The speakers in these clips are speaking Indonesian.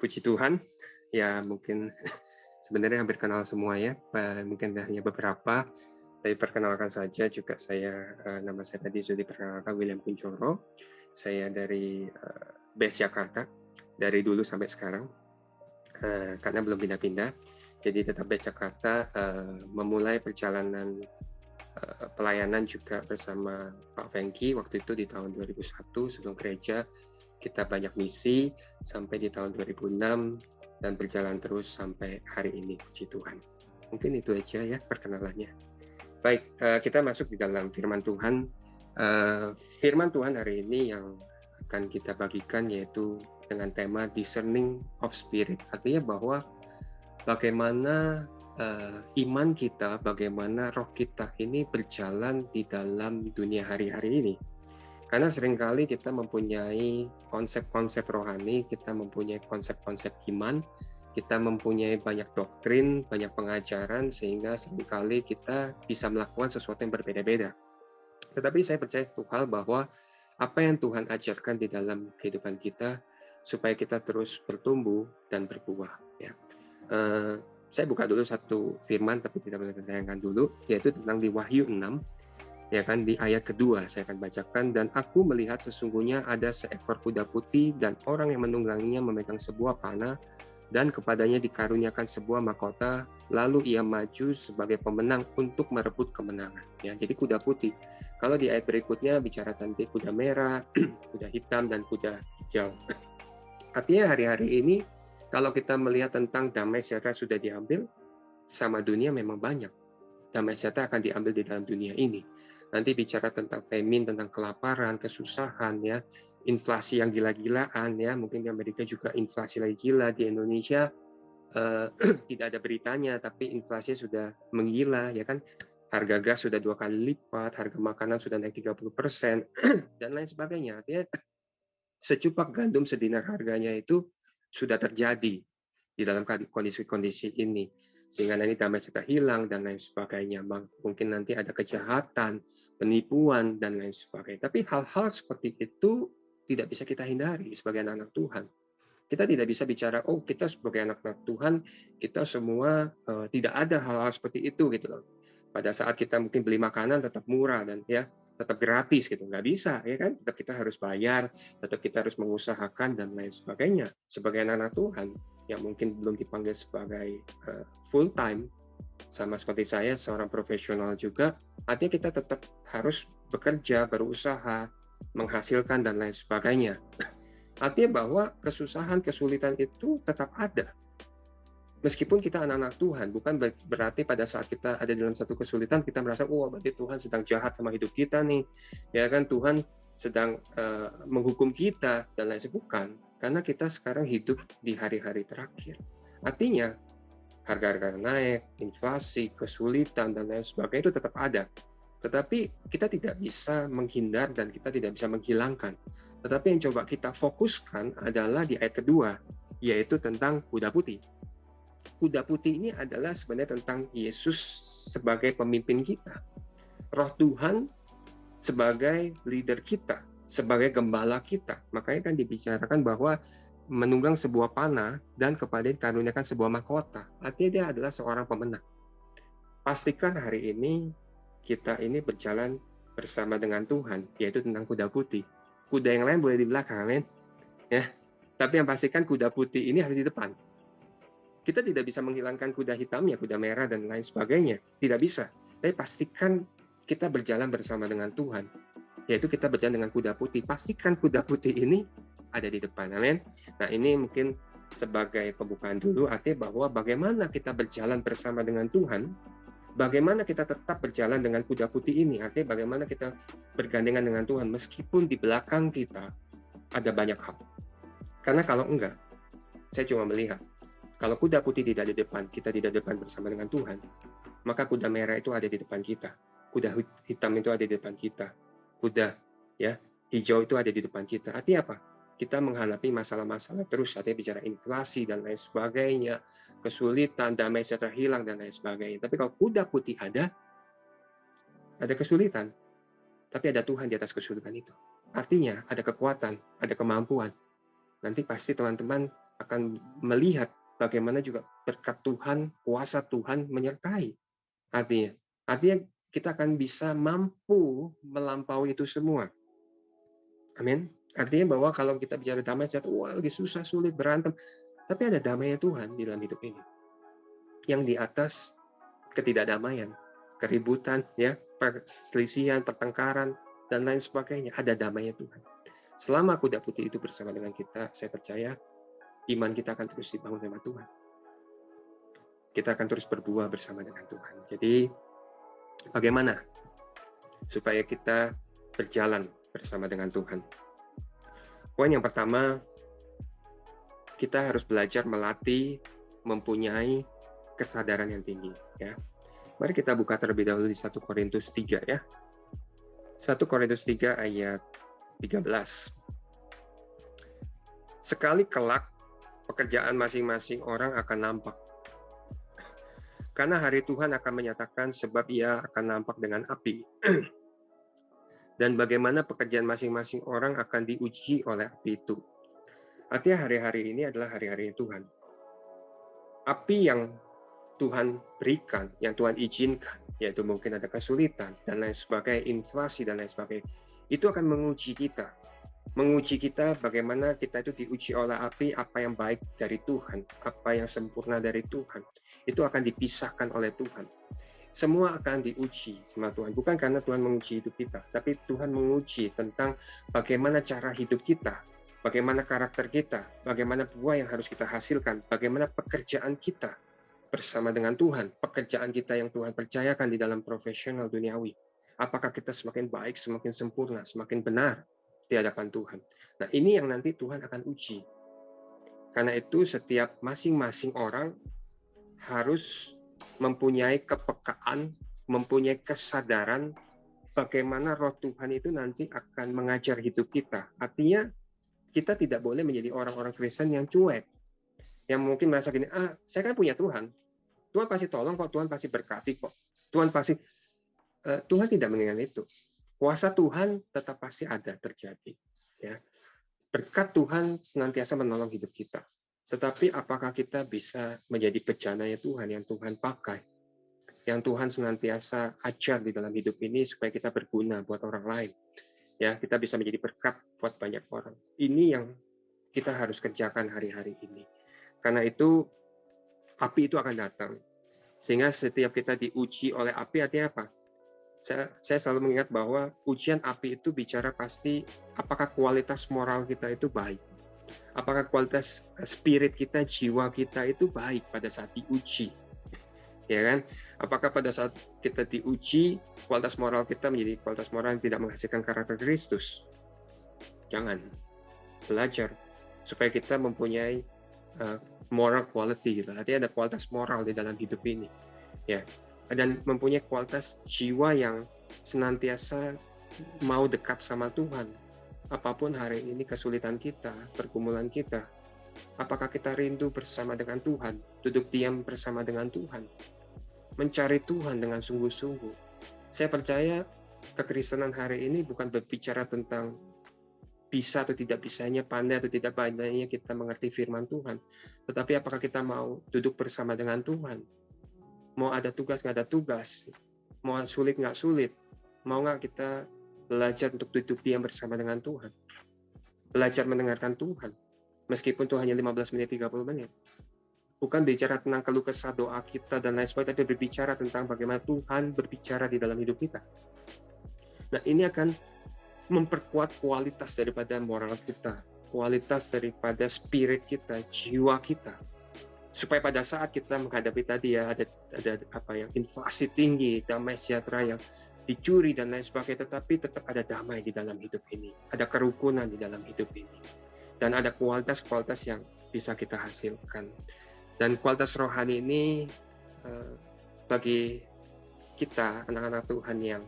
Puji Tuhan, ya mungkin sebenarnya hampir kenal semua ya, mungkin hanya beberapa. Tapi perkenalkan saja juga nama saya tadi sudah diperkenalkan William Kunchoro. Saya dari Base Jakarta, dari dulu sampai sekarang, karena belum pindah-pindah. Jadi tetap Base Jakarta, memulai perjalanan pelayanan juga bersama Pak Fengki waktu itu di tahun 2001 sebelum gereja. Kita banyak misi sampai di tahun 2006 dan berjalan terus sampai hari ini, puji Tuhan. Mungkin itu aja ya perkenalannya. Baik, kita masuk di dalam firman Tuhan. Firman Tuhan hari ini yang akan kita bagikan yaitu dengan tema Discerning of Spirit. Artinya bahwa bagaimana iman kita, bagaimana roh kita ini berjalan di dalam dunia hari-hari ini. Karena seringkali kita mempunyai konsep-konsep rohani, kita mempunyai konsep-konsep iman, kita mempunyai banyak doktrin, banyak pengajaran, sehingga seringkali kita bisa melakukan sesuatu yang berbeda-beda. Tetapi saya percaya satu hal bahwa apa yang Tuhan ajarkan di dalam kehidupan kita, supaya kita terus bertumbuh dan berbuah. Ya. Saya buka dulu satu firman, tapi tidak boleh ditayangkan dulu, yaitu tentang di Wahyu 6, ya kan, di ayat kedua saya akan bacakan. Dan aku melihat sesungguhnya ada seekor kuda putih dan orang yang menungganginya memegang sebuah panah dan kepadanya dikaruniakan sebuah mahkota, lalu ia maju sebagai pemenang untuk merebut kemenangan. Ya, jadi kuda putih. Kalau di ayat berikutnya bicara tentang kuda merah, kuda hitam dan kuda hijau. Artinya hari-hari ini kalau kita melihat tentang damai sejahtera sudah diambil, sama dunia memang banyak. Damai sejahtera akan diambil di dalam dunia ini. Nanti bicara tentang famine, tentang kelaparan, kesusahan, ya, inflasi yang gila-gilaan, ya, mungkin di Amerika juga inflasi lagi gila, di Indonesia tidak ada beritanya, tapi inflasi sudah menggila, ya kan, harga gas sudah 2 kali lipat, harga makanan sudah naik 30%, dan lain sebagainya. Artinya secupak gandum sedinar harganya itu sudah terjadi di dalam kondisi-kondisi ini, sehingga nanti damai sejahtera hilang dan lain sebagainya. Mungkin nanti ada kejahatan, penipuan dan lain sebagainya. Tapi hal-hal seperti itu tidak bisa kita hindari sebagai anak-anak Tuhan. Kita tidak bisa bicara, oh kita sebagai anak-anak Tuhan, kita semua tidak ada hal-hal seperti itu gitu loh. Pada saat kita mungkin beli makanan tetap murah dan ya tetap gratis gitu, nggak bisa ya kan? Tetap kita harus bayar, tetap kita harus mengusahakan dan lain sebagainya. Sebagai anak-anak Tuhan yang mungkin belum dipanggil sebagai full time, sama seperti saya seorang profesional juga, artinya kita tetap harus bekerja, berusaha, menghasilkan dan lain sebagainya. Artinya bahwa kesusahan, kesulitan itu tetap ada. Meskipun kita anak-anak Tuhan, bukan berarti pada saat kita ada dalam satu kesulitan, kita merasa, oh berarti Tuhan sedang jahat sama hidup kita nih. Ya kan, Tuhan sedang menghukum kita, dan lain sebagainya. Bukan. Karena kita sekarang hidup di hari-hari terakhir. Artinya, harga-harga naik, inflasi, kesulitan, dan lain sebagainya itu tetap ada. Tetapi kita tidak bisa menghindar dan kita tidak bisa menghilangkan. Tetapi yang coba kita fokuskan adalah di ayat kedua, yaitu tentang kuda putih. Kuda putih ini adalah sebenarnya tentang Yesus sebagai pemimpin kita. Roh Tuhan sebagai leader kita, sebagai gembala kita. Makanya kan dibicarakan bahwa menunggang sebuah panah dan kepada dikaruniakan sebuah mahkota. Artinya dia adalah seorang pemenang. Pastikan hari ini kita ini berjalan bersama dengan Tuhan, yaitu tentang kuda putih. Kuda yang lain boleh di belakang, amin. Ya. Tapi yang pastikan kuda putih ini harus di depan. Kita tidak bisa menghilangkan kuda hitamnya, kuda merah dan lain sebagainya. Tidak bisa. Tapi pastikan kita berjalan bersama dengan Tuhan, yaitu kita berjalan dengan kuda putih. Pastikan kuda putih ini ada di depan, amin. Nah, ini mungkin sebagai pembukaan dulu, artinya bahwa bagaimana kita berjalan bersama dengan Tuhan, bagaimana kita tetap berjalan dengan kuda putih ini, artinya bagaimana kita bergandengan dengan Tuhan meskipun di belakang kita ada banyak hal. Karena kalau enggak, saya cuma melihat, kalau kuda putih tidak di depan, kita tidak depan bersama dengan Tuhan, maka kuda merah itu ada di depan kita, kuda hitam itu ada di depan kita, kuda ya hijau itu ada di depan kita. Artinya apa? Kita menghadapi masalah-masalah terus, artinya bicara inflasi dan lain sebagainya, kesulitan, damai sejahtera hilang dan lain sebagainya. Tapi kalau kuda putih ada kesulitan, tapi ada Tuhan di atas kesulitan itu. Artinya ada kekuatan, ada kemampuan. Nanti pasti teman-teman akan melihat bagaimana juga berkat Tuhan, kuasa Tuhan menyertai. Artinya kita akan bisa mampu melampaui itu semua. Amin. Artinya bahwa kalau kita bicara damai sejahtera, wah lagi susah, sulit, berantem. Tapi ada damainya Tuhan di dalam hidup ini. Yang di atas ketidakdamaian, keributan, ya, perselisihan, pertengkaran, dan lain sebagainya. Ada damainya Tuhan. Selama kuda putih itu bersama dengan kita, saya percaya iman kita akan terus dibangun sama Tuhan. Kita akan terus berbuah bersama dengan Tuhan. Jadi, bagaimana supaya kita berjalan bersama dengan Tuhan? Poin yang pertama, kita harus belajar melatih, mempunyai kesadaran yang tinggi. Ya. Mari kita buka terlebih dahulu di 1 Korintus 3 ya. 1 Korintus 3 ayat 13. Sekali kelak, pekerjaan masing-masing orang akan nampak. Karena hari Tuhan akan menyatakan sebab ia akan nampak dengan api. Dan bagaimana pekerjaan masing-masing orang akan diuji oleh api itu. Artinya hari-hari ini adalah hari-hari Tuhan. Api yang Tuhan berikan, yang Tuhan izinkan, yaitu mungkin ada kesulitan, dan lain sebagainya, inflasi, dan lain sebagainya, itu akan menguji kita. Menguji kita bagaimana kita itu diuji oleh api, apa yang baik dari Tuhan, apa yang sempurna dari Tuhan. Itu akan dipisahkan oleh Tuhan. Semua akan diuji sama Tuhan. Bukan karena Tuhan menguji hidup kita, tapi Tuhan menguji tentang bagaimana cara hidup kita, bagaimana karakter kita, bagaimana buah yang harus kita hasilkan, bagaimana pekerjaan kita bersama dengan Tuhan, pekerjaan kita yang Tuhan percayakan di dalam profesional duniawi. Apakah kita semakin baik, semakin sempurna, semakin benar di hadapan Tuhan. Nah, ini yang nanti Tuhan akan uji. Karena itu setiap masing-masing orang harus mempunyai kepekaan, mempunyai kesadaran bagaimana roh Tuhan itu nanti akan mengajar hidup kita. Artinya kita tidak boleh menjadi orang-orang Kristen yang cuek. Yang mungkin merasa gini, saya kan punya Tuhan. Tuhan pasti tolong kok, Tuhan pasti berkati kok. Tuhan tidak menginginkan itu. Kuasa Tuhan tetap pasti ada terjadi. Ya. Berkat Tuhan senantiasa menolong hidup kita. Tetapi apakah kita bisa menjadi bejananya Tuhan yang Tuhan pakai? Yang Tuhan senantiasa ajar di dalam hidup ini supaya kita berguna buat orang lain. Ya, kita bisa menjadi berkat buat banyak orang. Ini yang kita harus kerjakan hari-hari ini. Karena itu api itu akan datang. Sehingga setiap kita diuji oleh api, artinya apa? Saya selalu mengingat bahwa ujian api itu bicara pasti apakah kualitas moral kita itu baik. Apakah kualitas spirit kita, jiwa kita itu baik pada saat diuji. Ya kan? Apakah pada saat kita diuji, kualitas moral kita menjadi kualitas moral yang tidak menghasilkan karakter Kristus? Jangan. Belajar supaya kita mempunyai moral quality, artinya ada kualitas moral di dalam hidup ini. Ya. Dan mempunyai kualitas jiwa yang senantiasa mau dekat sama Tuhan. Apapun hari ini kesulitan kita, pergumulan kita, apakah kita rindu bersama dengan Tuhan, duduk diam bersama dengan Tuhan, mencari Tuhan dengan sungguh-sungguh. Saya percaya kekristenan hari ini bukan berbicara tentang bisa atau tidak bisanya, pandai atau tidak pandainya kita mengerti firman Tuhan, tetapi apakah kita mau duduk bersama dengan Tuhan, mau ada tugas nggak ada tugas, mau sulit nggak sulit, mau nggak kita belajar untuk duduk diam bersama dengan Tuhan, belajar mendengarkan Tuhan, meskipun itu hanya 15 menit, 30 menit. Bukan bicara tentang keluh kesah doa kita dan lain sebagainya, tapi berbicara tentang bagaimana Tuhan berbicara di dalam hidup kita. Nah, ini akan memperkuat kualitas daripada moral kita, kualitas daripada spirit kita, jiwa kita. Supaya pada saat kita menghadapi tadi ya ada inflasi tinggi, damai sejahtera yang dicuri dan lain sebagainya, tetapi tetap ada damai di dalam hidup ini, ada kerukunan di dalam hidup ini, dan ada kualitas-kualitas yang bisa kita hasilkan. Dan kualitas rohani ini bagi kita anak-anak Tuhan yang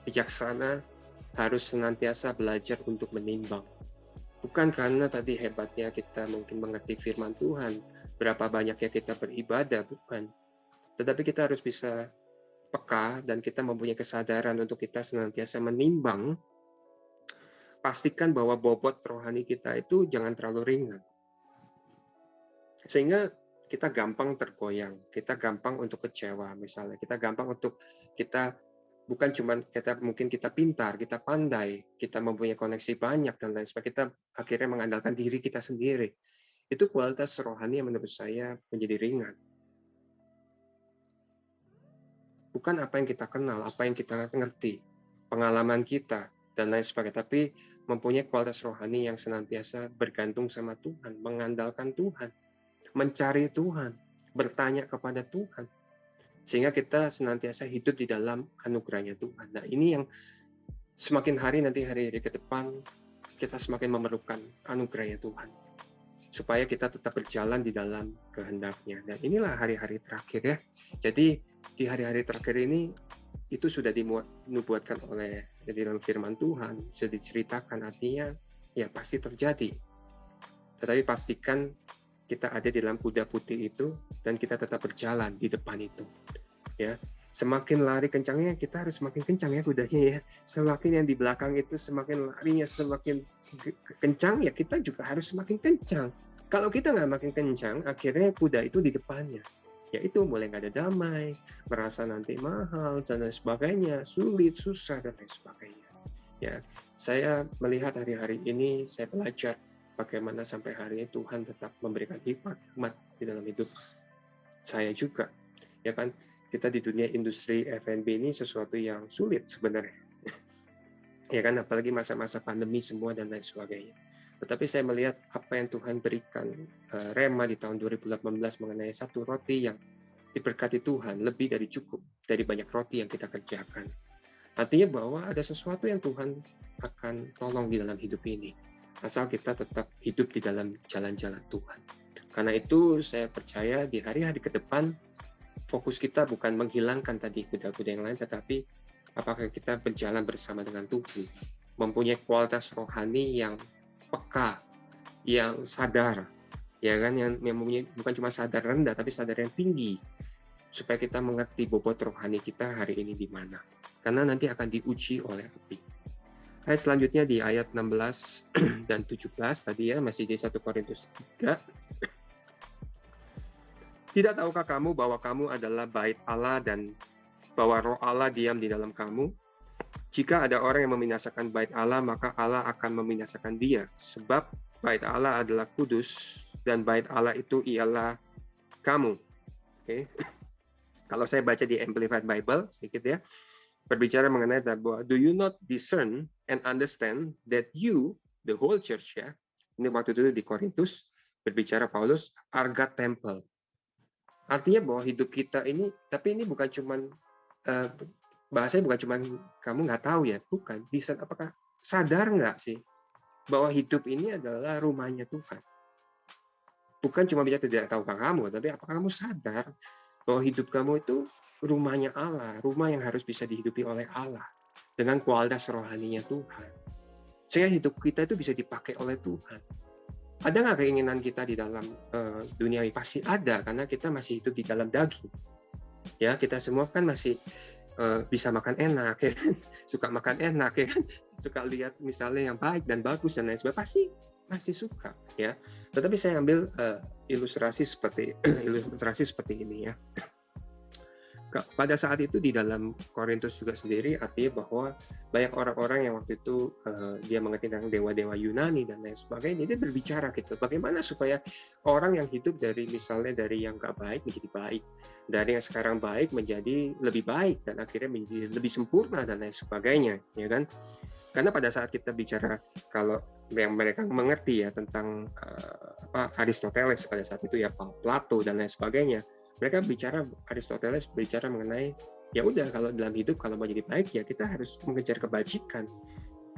bijaksana harus senantiasa belajar untuk menimbang. Bukan karena tadi hebatnya kita mungkin mengerti firman Tuhan, berapa banyaknya kita beribadah, bukan. Tetapi kita harus bisa peka dan kita mempunyai kesadaran untuk kita senantiasa menimbang, pastikan bahwa bobot rohani kita itu jangan terlalu ringan. Sehingga kita gampang tergoyang, kita gampang untuk kecewa misalnya, kita gampang untuk kita bukan cuman kita mungkin kita pintar, kita pandai, kita mempunyai koneksi banyak dan lain sebagainya, kita akhirnya mengandalkan diri kita sendiri. Itu kualitas rohani yang menurut saya menjadi ringan. Bukan apa yang kita kenal, apa yang kita ngerti, pengalaman kita, dan lain sebagainya, tapi mempunyai kualitas rohani yang senantiasa bergantung sama Tuhan, mengandalkan Tuhan, mencari Tuhan, bertanya kepada Tuhan, sehingga kita senantiasa hidup di dalam anugerahnya Tuhan. Nah, ini yang semakin hari nanti hari-hari ke depan kita semakin memerlukan anugerahnya Tuhan, supaya kita tetap berjalan di dalam kehendak-Nya. Dan inilah hari-hari terakhir ya. Jadi di hari-hari terakhir ini itu sudah dinubuatkan oleh di dalam firman Tuhan, sudah diceritakan, artinya ya pasti terjadi. Tetapi pastikan kita ada di dalam kuda putih itu dan kita tetap berjalan di depan itu. Ya, semakin lari kencangnya kita harus semakin kencang ya kudanya ya. Semakin yang di belakang itu semakin larinya semakin kencang ya kita juga harus semakin kencang. Kalau kita nggak makin kencang, akhirnya kuda itu di depannya. Yaitu mulai nggak ada damai, merasa nanti mahal dan lain sebagainya, sulit, susah dan lain sebagainya. Ya, saya melihat hari-hari ini saya belajar bagaimana sampai hari ini Tuhan tetap memberikan hikmat di dalam hidup saya juga. Ya kan, kita di dunia industri F&B ini sesuatu yang sulit sebenarnya. Ya kan, apalagi masa-masa pandemi semua dan lain sebagainya. Tetapi saya melihat apa yang Tuhan berikan Rema di tahun 2018 mengenai satu roti yang diberkati Tuhan lebih dari cukup dari banyak roti yang kita kerjakan. Artinya bahwa ada sesuatu yang Tuhan akan tolong di dalam hidup ini. Asal kita tetap hidup di dalam jalan-jalan Tuhan. Karena itu saya percaya di hari-hari ke depan fokus kita bukan menghilangkan tadi kuda-kuda yang lain, tetapi apakah kita berjalan bersama dengan Tuhan, mempunyai kualitas rohani yang peka, yang sadar, ya kan, yang mempunyai bukan cuma sadar rendah, tapi sadar yang tinggi, supaya kita mengerti bobot rohani kita hari ini di mana. Karena nanti akan diuji oleh api. Ayat selanjutnya di ayat 16 dan 17 tadi ya, masih di 1 Korintus 3. Tidak tahukah kamu bahwa kamu adalah bait Allah dan bahwa roh Allah diam di dalam kamu? Jika ada orang yang membinasakan bait Allah, maka Allah akan membinasakan dia. Sebab bait Allah adalah kudus dan bait Allah itu ialah kamu. Oke. Kalau saya baca di Amplified Bible sedikit ya, berbicara mengenai bahwa do you not discern and understand that you, the whole church ya, ini waktu itu di Korintus, berbicara Paulus, are God temple. Artinya bahwa hidup kita ini, tapi ini bukan cuman bahasanya bukan cuman kamu nggak tahu ya, bukan. Discern, apakah sadar nggak sih bahwa hidup ini adalah rumahnya Tuhan? Bukan cuma bicara tidak tahukah kamu, tapi apakah kamu sadar bahwa hidup kamu itu rumahnya Allah, rumah yang harus bisa dihidupi oleh Allah dengan kualitas rohaninya Tuhan. Sehingga hidup kita itu bisa dipakai oleh Tuhan. Ada nggak keinginan kita di dalam dunia ini? Pasti ada, karena kita masih hidup di dalam daging. Ya, kita semua kan masih bisa makan enak, ya kan? Suka makan enak, ya kan? Suka lihat misalnya yang baik dan bagus dan lain sebagainya, pasti masih suka, ya. Tetapi saya ambil ilustrasi seperti ini ya. Pada saat itu di dalam Korintus juga sendiri, artinya bahwa banyak orang-orang yang waktu itu dia mengerti tentang dewa-dewa Yunani dan lain sebagainya, dia berbicara gitu, bagaimana supaya orang yang hidup dari misalnya dari yang nggak baik menjadi baik, dari yang sekarang baik menjadi lebih baik, dan akhirnya menjadi lebih sempurna dan lain sebagainya, ya kan? Karena pada saat kita bicara, kalau yang mereka mengerti ya tentang Aristoteles pada saat itu ya, Plato dan lain sebagainya, mereka bicara, Aristoteles bicara mengenai ya udah, kalau dalam hidup kalau mau jadi baik ya kita harus mengejar kebajikan.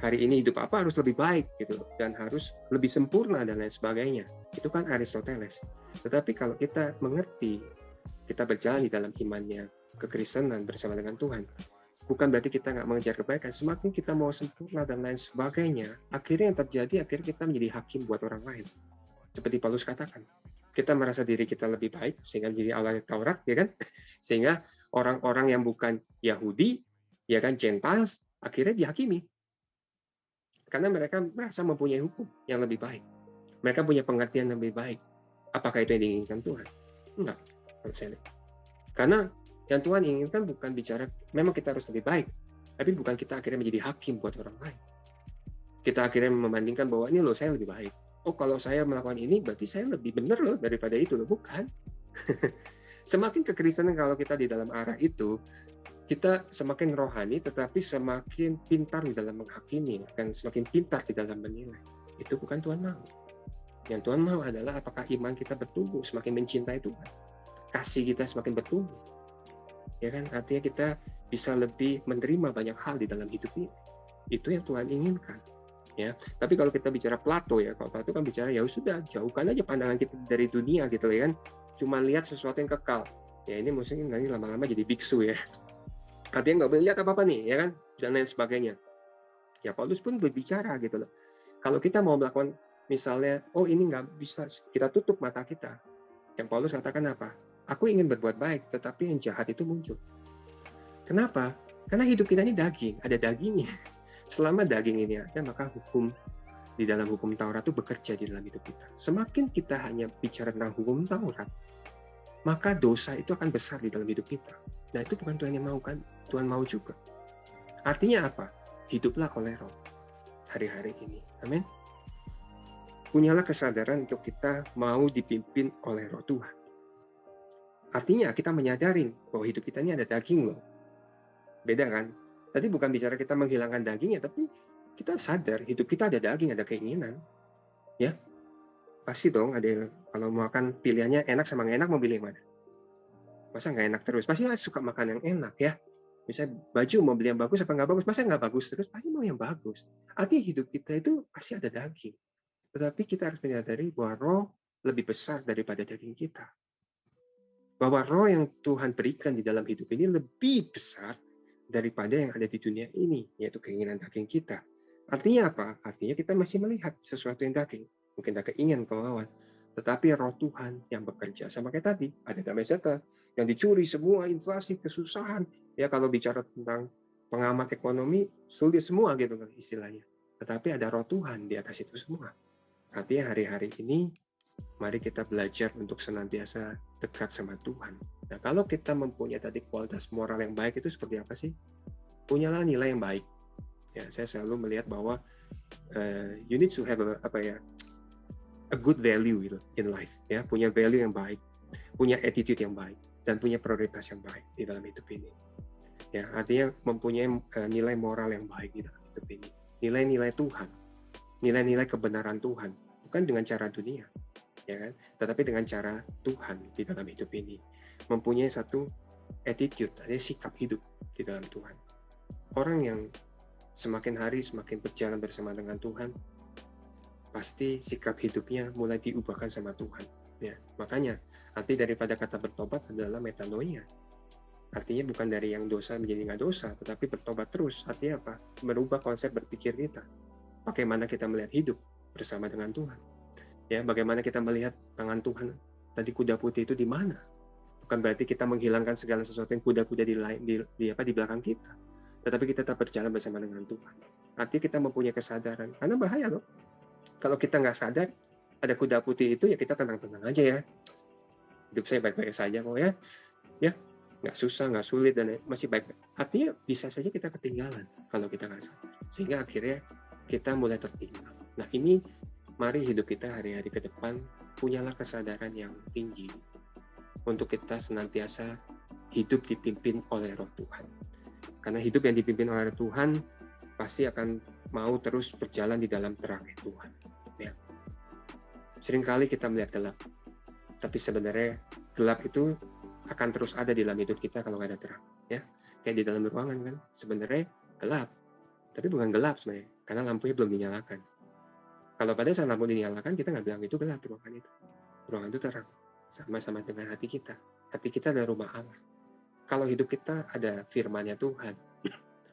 Hari ini hidup apa harus lebih baik gitu, dan harus lebih sempurna dan lain sebagainya. Itu kan Aristoteles. Tetapi kalau kita mengerti, kita berjalan di dalam imannya, kekristenan bersama dengan Tuhan, bukan berarti kita nggak mengejar kebaikan. Semakin kita mau sempurna dan lain sebagainya, akhirnya yang terjadi, akhirnya kita menjadi hakim buat orang lain. Seperti Paulus katakan, kita merasa diri kita lebih baik sehingga jadi Allah Taurat, ya kan? Sehingga orang-orang yang bukan Yahudi, ya kan, Gentiles, akhirnya dihakimi karena mereka merasa mempunyai hukum yang lebih baik, mereka punya pengertian yang lebih baik. Apakah itu yang diinginkan Tuhan? Enggak, menurut saya. Karena yang Tuhan inginkan bukan bicara, memang kita harus lebih baik, tapi bukan kita akhirnya menjadi hakim buat orang lain. Kita akhirnya membandingkan bahwa ini loh saya lebih baik. Oh kalau saya melakukan ini berarti saya lebih benar loh daripada itu loh. Bukan. Semakin kekristenan kalau kita di dalam arah itu, kita semakin rohani tetapi semakin pintar di dalam menghakimi dan semakin pintar di dalam menilai. Itu bukan Tuhan mau. Yang Tuhan mau adalah apakah iman kita bertumbuh, semakin mencintai Tuhan. Kasih kita semakin bertumbuh. Ya kan? Artinya kita bisa lebih menerima banyak hal di dalam hidup ini. Itu yang Tuhan inginkan. Ya, tapi kalau kita bicara Plato ya, kalau Plato kan bicara ya sudah jauhkan aja pandangan kita dari dunia gitu ya kan, cuma lihat sesuatu yang kekal. Ya ini mungkin nanti lama-lama jadi biksu ya. Artinya nggak boleh lihat apa-apa nih, ya kan, dan lain sebagainya. Ya Paulus pun berbicara gitu loh. Kalau kita mau melakukan misalnya, oh ini nggak bisa, kita tutup mata kita. Yang Paulus katakan apa? Aku ingin berbuat baik, tetapi yang jahat itu muncul. Kenapa? Karena hidup kita ini daging, ada dagingnya. Selama daging ini ada, maka hukum di dalam hukum Taurat itu bekerja di dalam hidup kita. Semakin kita hanya bicara tentang hukum Taurat, maka dosa itu akan besar di dalam hidup kita. Nah itu bukan Tuhan yang mau kan? Tuhan mau juga. Artinya apa? Hiduplah oleh Roh hari-hari ini. Amin. Punyalah kesadaran untuk kita mau dipimpin oleh Roh Tuhan. Artinya kita menyadari bahwa hidup kita ini ada daging loh. Beda kan? Tadi bukan bicara kita menghilangkan dagingnya, tapi kita sadar hidup kita ada daging, ada keinginan. Ya, pasti dong ada yang kalau makan pilihannya enak sama nggak enak mau pilih yang mana? Masa nggak enak terus? Pasti suka makan yang enak ya. Misalnya baju mau beli yang bagus apa nggak bagus? Masa nggak bagus terus? Pasti mau yang bagus. Artinya hidup kita itu pasti ada daging. Tetapi kita harus menyadari bahwa roh lebih besar daripada daging kita. Bahwa roh yang Tuhan berikan di dalam hidup ini lebih besar daripada yang ada di dunia ini, yaitu keinginan daging kita. Artinya apa? Artinya kita masih melihat sesuatu yang daging. Mungkin ada keinginan, kemauan. Tetapi roh Tuhan yang bekerja. Sama kayak tadi, ada damai sejahtera yang dicuri semua, inflasi, kesusahan. Ya kalau bicara tentang pengamat ekonomi, sulit semua gitu kan istilahnya. Tetapi ada roh Tuhan di atas itu semua. Artinya hari-hari ini, mari kita belajar untuk senantiasa dekat sama Tuhan. Nah, kalau kita mempunyai tadi kualitas moral yang baik itu seperti apa sih? Punyalah nilai yang baik. Ya, saya selalu melihat bahwa you need to have a good value gitu, in life. Ya, punya value yang baik, punya attitude yang baik, dan punya prioritas yang baik di dalam hidup ini. Ya, artinya mempunyai nilai moral yang baik di dalam hidup ini. Nilai-nilai Tuhan, nilai-nilai kebenaran Tuhan, bukan dengan cara dunia. Ya kan? Tetapi dengan cara Tuhan di dalam hidup ini, mempunyai satu attitude, ada sikap hidup di dalam Tuhan. Orang yang semakin hari semakin berjalan bersama dengan Tuhan, pasti sikap hidupnya mulai diubahkan sama Tuhan. Ya, makanya arti daripada kata bertobat adalah metanoia. Artinya bukan dari yang dosa menjadi nggak dosa, tetapi bertobat terus. Artinya apa? Merubah konsep berpikir kita. Bagaimana kita melihat hidup bersama dengan Tuhan. Ya, bagaimana kita melihat tangan Tuhan tadi kuda putih itu di mana? Bukan berarti kita menghilangkan segala sesuatu yang kuda-kuda di belakang kita, tetapi kita tetap berjalan bersama dengan Tuhan. Artinya kita mempunyai kesadaran, karena bahaya loh. Kalau kita nggak sadar ada kuda putih itu, ya kita tenang-tenang aja ya. Hidup saya baik-baik saja kok ya, nggak susah, nggak sulit dan masih baik. Artinya bisa saja kita ketinggalan kalau kita nggak sadar, sehingga akhirnya kita mulai tertinggal. Nah ini mari hidup kita hari-hari ke depan punyalah kesadaran yang tinggi untuk kita senantiasa hidup dipimpin oleh Roh Tuhan. Karena hidup yang dipimpin oleh Tuhan pasti akan mau terus berjalan di dalam terang Tuhan. Ya. Seringkali kita melihat gelap, tapi sebenarnya gelap itu akan terus ada di dalam hidup kita kalau nggak ada terang. Ya. Kayak di dalam ruangan kan, sebenarnya gelap, tapi bukan gelap sebenarnya, karena lampunya belum dinyalakan. Kalau pada saat lampu dinyalakan, kita nggak bilang itu gelap ruangan itu. Ruangan itu terang. Sama-sama dengan hati kita. Hati kita adalah rumah Allah. Kalau hidup kita ada firman-Nya Tuhan,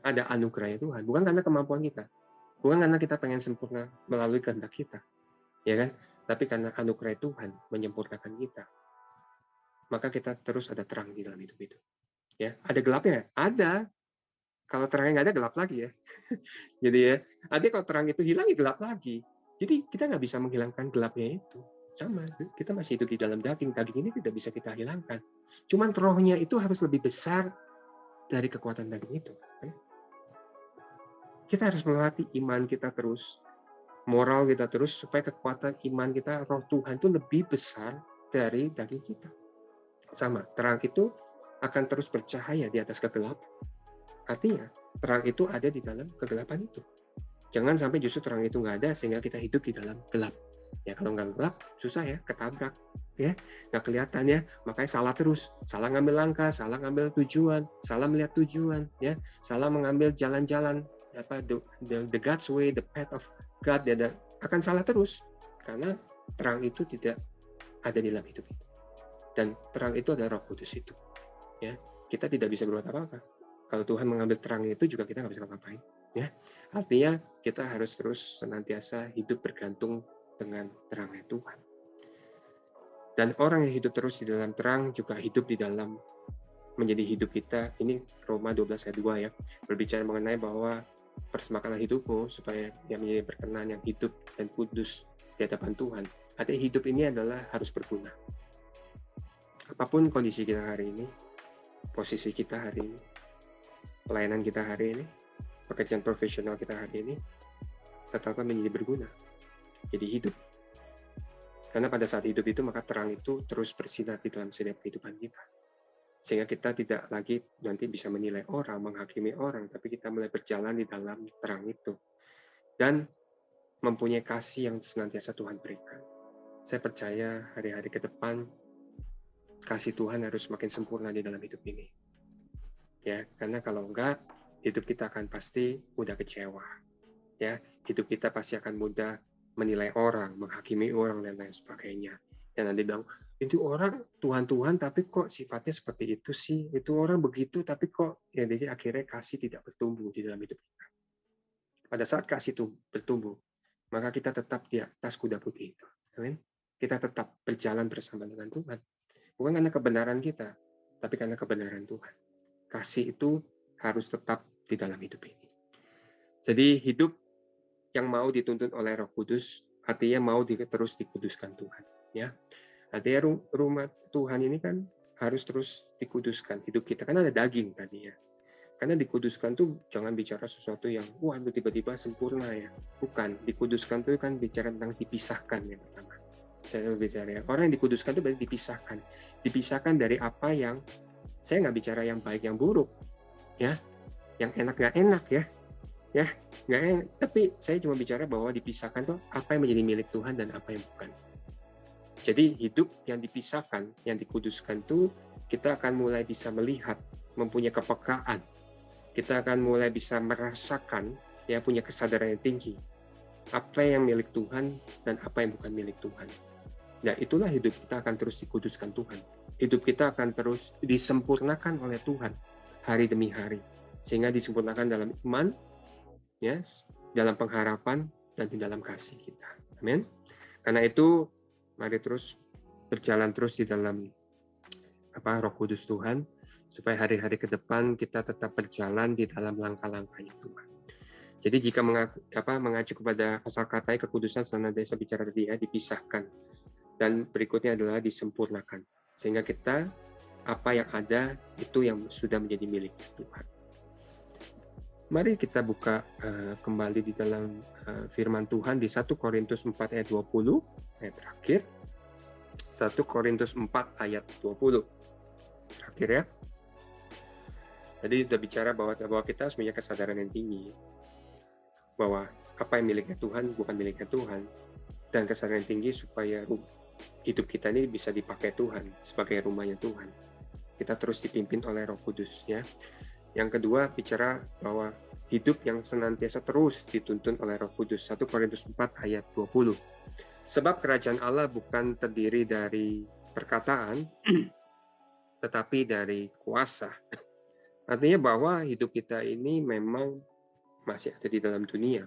ada anugerahnya Tuhan, bukan karena kemampuan kita, bukan karena kita pengen sempurna melalui kehendak kita, ya kan? Tapi karena anugerah Tuhan menyempurnakan kita, maka kita terus ada terang di dalam hidup itu. Ya, ada gelapnya, ada. Kalau terangnya nggak ada, gelap lagi ya. Jadi ya, ada kalau terang itu hilang, ya gelap lagi. Jadi kita nggak bisa menghilangkan gelapnya itu. Sama, kita masih hidup di dalam daging. Daging ini tidak bisa kita hilangkan. Cuman rohnya itu harus lebih besar dari kekuatan daging itu. Kita harus melatih iman kita terus, moral kita terus, supaya kekuatan iman kita, roh Tuhan itu lebih besar dari daging kita. Sama, terang itu akan terus bercahaya di atas kegelapan. Artinya, terang itu ada di dalam kegelapan itu. Jangan sampai justru terang itu nggak ada sehingga kita hidup di dalam gelap. Ya kalau nggak gelap, susah ya, ketabrak. Ya, nggak kelihatan ya, makanya salah terus. Salah ngambil langkah, salah ngambil tujuan, salah melihat tujuan, ya, salah mengambil jalan-jalan the God's way, the path of God, ya, akan salah terus karena terang itu tidak ada di dalam hidup itu. Dan terang itu adalah Roh Kudus itu. Ya, kita tidak bisa berbuat apa-apa. Kalau Tuhan mengambil terang itu juga kita nggak bisa ngapain. Ya, artinya kita harus terus senantiasa hidup bergantung dengan terangnya Tuhan. Dan orang yang hidup terus di dalam terang juga hidup di dalam menjadi hidup kita. Ini Roma 12 ayat 2 ya, berbicara mengenai bahwa persembahkanlah hidupmu supaya yang menjadi berkenan, yang hidup dan kudus di hadapan Tuhan. Artinya hidup ini adalah harus berguna. Apapun kondisi kita hari ini, posisi kita hari ini, pelayanan kita hari ini, pekerjaan profesional kita hari ini, tetaplah menjadi berguna. Jadi hidup. Karena pada saat hidup itu, maka terang itu terus bersinar di dalam setiap kehidupan kita. Sehingga kita tidak lagi nanti bisa menilai orang, menghakimi orang, tapi kita mulai berjalan di dalam terang itu. Dan mempunyai kasih yang senantiasa Tuhan berikan. Saya percaya hari-hari ke depan, kasih Tuhan harus semakin sempurna di dalam hidup ini. Ya, karena kalau enggak, hidup kita akan pasti mudah kecewa. Ya, hidup kita pasti akan mudah menilai orang, menghakimi orang dan lain sebagainya. Dan nanti bilang, itu orang Tuhan tapi kok sifatnya seperti itu sih. Itu orang begitu tapi kok ya jadi akhirnya kasih tidak bertumbuh di dalam hidup kita. Pada saat kasih itu bertumbuh, maka kita tetap di atas kuda putih itu. Amin. Kita tetap berjalan bersama dengan Tuhan. Bukan karena kebenaran kita, tapi karena kebenaran Tuhan. Kasih itu harus tetap di dalam hidup ini. Jadi hidup yang mau dituntun oleh Roh Kudus, artinya mau terus dikuduskan Tuhan. Ya, artinya rumah Tuhan ini kan harus terus dikuduskan. Hidup kita kan ada daging tadi ya. Karena dikuduskan tuh jangan bicara sesuatu yang wah tiba-tiba sempurna ya. Bukan, dikuduskan tuh kan bicara tentang dipisahkan yang pertama. Saya bicara ya, orang yang dikuduskan itu berarti dipisahkan. Dipisahkan dari apa yang saya nggak bicara yang baik yang buruk, ya, yang enak nggak enak ya nggak enak. Tapi saya cuma bicara bahwa dipisahkan tuh apa yang menjadi milik Tuhan dan apa yang bukan. Jadi hidup yang dipisahkan, yang dikuduskan tuh kita akan mulai bisa melihat, mempunyai kepekaan. Kita akan mulai bisa merasakan, ya punya kesadaran yang tinggi. Apa yang milik Tuhan dan apa yang bukan milik Tuhan. Nah, itulah hidup kita akan terus dikuduskan Tuhan. Hidup kita akan terus disempurnakan oleh Tuhan hari demi hari. Sehingga disempurnakan dalam iman, ya, dalam pengharapan, dan di dalam kasih kita. Amin. Karena itu, mari terus berjalan terus di dalam Roh Kudus Tuhan, supaya hari-hari ke depan kita tetap berjalan di dalam langkah-langkahnya Tuhan. Jadi jika mengacu kepada asal kata kekudusan senantiasa bicara tadi ya, dipisahkan. Dan berikutnya adalah disempurnakan. Sehingga kita, apa yang ada, itu yang sudah menjadi milik Tuhan. Mari kita buka kembali di dalam firman Tuhan di 1 Korintus 4 ayat 20, ayat terakhir. 1 Korintus 4 ayat 20. Terakhir ya. Jadi sudah bicara bahwa kita harus punya kesadaran yang tinggi. Bahwa apa yang miliknya Tuhan bukan miliknya Tuhan. Dan kesadaran yang tinggi supaya hidup kita ini bisa dipakai Tuhan sebagai rumahnya Tuhan. Kita terus dipimpin oleh Roh Kudus ya. Yang kedua bicara bahwa hidup yang senantiasa terus dituntun oleh Roh Kudus. 1 Korintus 4 ayat 20. Sebab kerajaan Allah bukan terdiri dari perkataan tetapi dari kuasa. Artinya bahwa hidup kita ini memang masih ada di dalam dunia.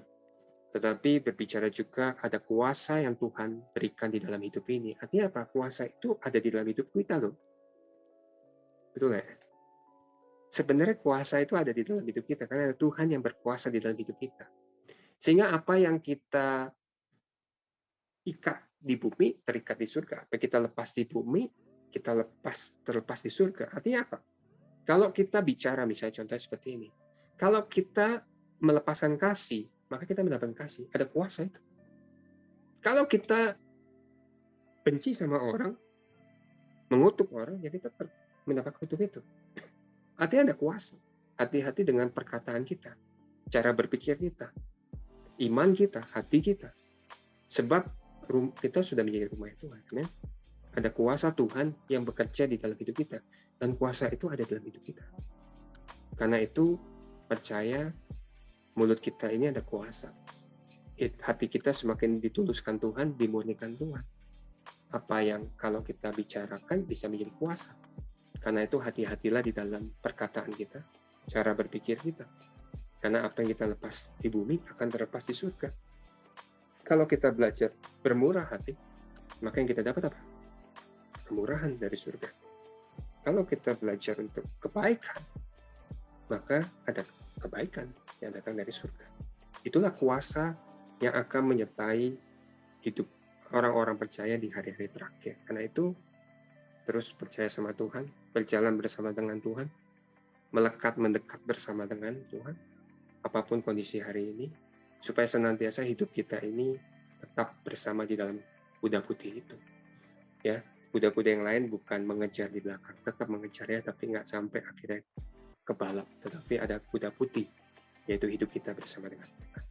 Tetapi berbicara juga ada kuasa yang Tuhan berikan di dalam hidup ini. Artinya apa? Kuasa itu ada di dalam hidup kita loh. Betul ya? Sebenarnya kuasa itu ada di dalam hidup kita. Karena ada Tuhan yang berkuasa di dalam hidup kita. Sehingga apa yang kita ikat di bumi, terikat di surga. Apa kita lepas di bumi, kita terlepas di surga. Artinya apa? Kalau kita bicara misalnya contoh seperti ini, kalau kita melepaskan kasih, maka kita mendapatkan kasih. Ada kuasa itu. Kalau kita benci sama orang, mengutuk orang, ya kita mendapat kutuk itu. Artinya ada kuasa. Hati-hati dengan perkataan kita, cara berpikir kita, iman kita, hati kita. Sebab kita sudah menjadi rumah Tuhan. Ya? Ada kuasa Tuhan yang bekerja di dalam hidup kita. Dan kuasa itu ada dalam hidup kita. Karena itu, percaya mulut kita ini ada kuasa. Hati kita semakin dituluskan Tuhan, dimurnikan Tuhan. Apa yang kalau kita bicarakan bisa menjadi kuasa. Karena itu hati-hatilah di dalam perkataan kita, cara berpikir kita. Karena apa yang kita lepas di bumi akan terlepas di surga. Kalau kita belajar bermurah hati, maka yang kita dapat apa? Kemurahan dari surga. Kalau kita belajar untuk kebaikan, maka ada kebaikan yang datang dari surga. Itulah kuasa yang akan menyertai hidup orang-orang percaya di hari-hari terakhir. Karena itu, terus percaya sama Tuhan, berjalan bersama dengan Tuhan, melekat mendekat bersama dengan Tuhan, apapun kondisi hari ini, supaya senantiasa hidup kita ini tetap bersama di dalam kuda putih itu. Ya, kuda-kuda yang lain bukan mengejar di belakang, tetap mengejarnya, tapi nggak sampai akhirnya kebalap. Tetapi ada kuda putih, yaitu hidup kita bersama dengan Tuhan.